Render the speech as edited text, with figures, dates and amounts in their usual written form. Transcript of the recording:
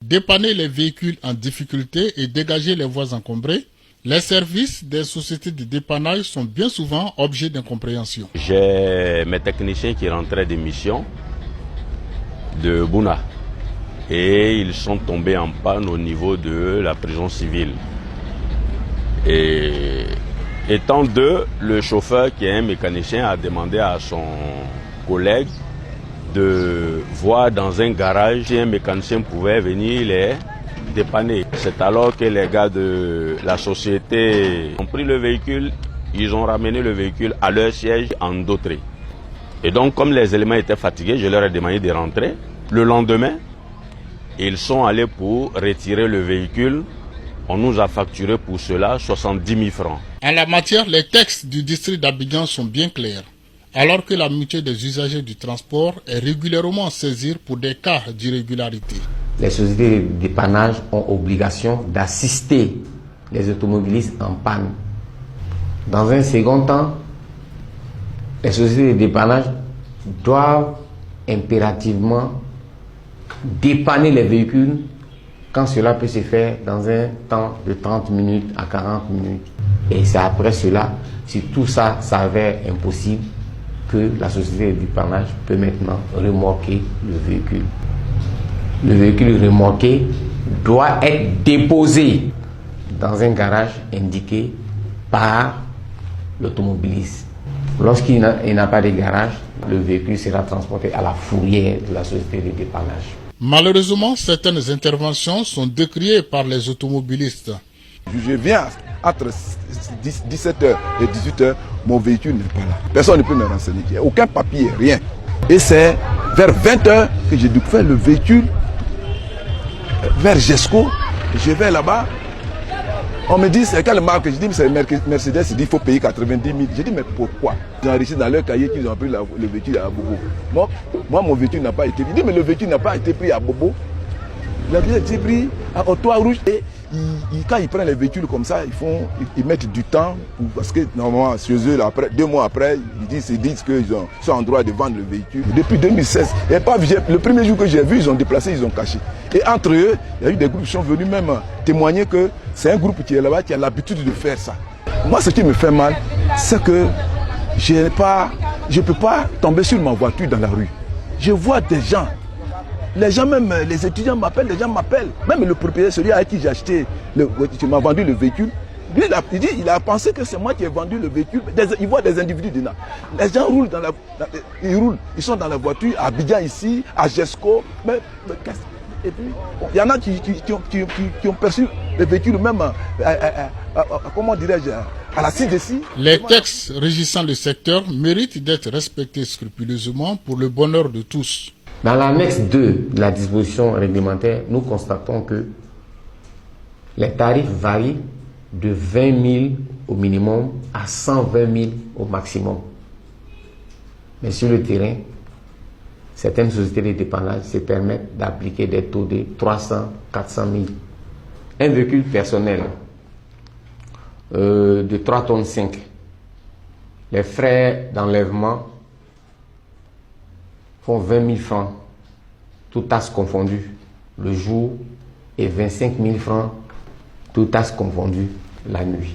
Dépanner les véhicules en difficulté et dégager les voies encombrées, les services des sociétés de dépannage sont bien souvent objets d'incompréhension. J'ai mes techniciens qui rentraient des missions de Bouna et ils sont tombés en panne au niveau de la prison civile. Et étant deux, le chauffeur qui est un mécanicien a demandé à son collègue de voir dans un garage si un mécanicien pouvait venir les dépanner. C'est alors que les gars de la société ont pris le véhicule, ils ont ramené le véhicule à leur siège en Dautré. Et donc comme les éléments étaient fatigués, je leur ai demandé de rentrer. Le lendemain, ils sont allés pour retirer le véhicule. On nous a facturé pour cela 70 000 francs. En la matière, les textes du district d'Abidjan sont bien clairs. Alors que la mutuelle des usagers du transport est régulièrement saisie pour des cas d'irrégularité. Les sociétés de dépannage ont obligation d'assister les automobilistes en panne. Dans un second temps, les sociétés de dépannage doivent impérativement dépanner les véhicules quand cela peut se faire dans un temps de 30 minutes à 40 minutes. Et c'est après cela, si tout ça s'avère impossible, que la société de dépannage peut maintenant remorquer le véhicule. Le véhicule remorqué doit être déposé dans un garage indiqué par l'automobiliste. Lorsqu'il n'a pas de garage, le véhicule sera transporté à la fourrière de la société de dépannage. Malheureusement, certaines interventions sont décriées par les automobilistes. Je viens entre 17h et 18h, mon véhicule n'est pas là. Personne ne peut me renseigner. Il n'y a aucun papier, rien. Et c'est vers 20h que j'ai dû faire le véhicule vers Gesco. Je vais là-bas. On me dit, c'est quelle marque? Je dis, c'est Mercedes. Il dit, il faut payer 90 000. Je dis, mais pourquoi? Ils ont enregistré dans leur cahier qu'ils ont pris le véhicule à Bobo. Moi, mon véhicule n'a pas été pris. Il dit, mais le véhicule n'a pas été pris à Bobo. Il a été pris à Toit Rouge. Et quand ils prennent les véhicules comme ça, ils mettent du temps. Parce que normalement, chez eux, après, 2 mois après, ils disent qu'ils sont en droit de vendre le véhicule. Depuis 2016, le premier jour que j'ai vu, ils ont déplacé, ils ont caché. Et entre eux, il y a eu des groupes qui sont venus même témoigner que c'est un groupe qui est là-bas, qui a l'habitude de faire ça. Moi, ce qui me fait mal, c'est que je ne peux pas tomber sur ma voiture dans la rue. Je vois des gens. Les gens, même les étudiants m'appellent, les gens m'appellent. Même le propriétaire, celui à qui j'ai acheté, qui m'a vendu le véhicule, lui, il a pensé que c'est moi qui ai vendu le véhicule. Il voit des individus dedans. Les gens roulent ils sont dans la voiture, à Abidjan ici, à Gesco. Et puis, il y en a qui ont perçu le véhicule même, comment dirais-je, à la CDC. Les textes régissant le secteur méritent d'être respectés scrupuleusement pour le bonheur de tous. Dans l'annexe 2 de la disposition réglementaire, nous constatons que les tarifs varient de 20 000 au minimum à 120 000 au maximum. Mais sur le terrain, certaines sociétés de dépannage se permettent d'appliquer des taux de 300, 400 000. Un véhicule personnel de 3,5 tonnes, les frais d'enlèvement font 20 000 francs, tout taxe confondu, le jour, et 25 000 francs, tout taxe confondu, la nuit.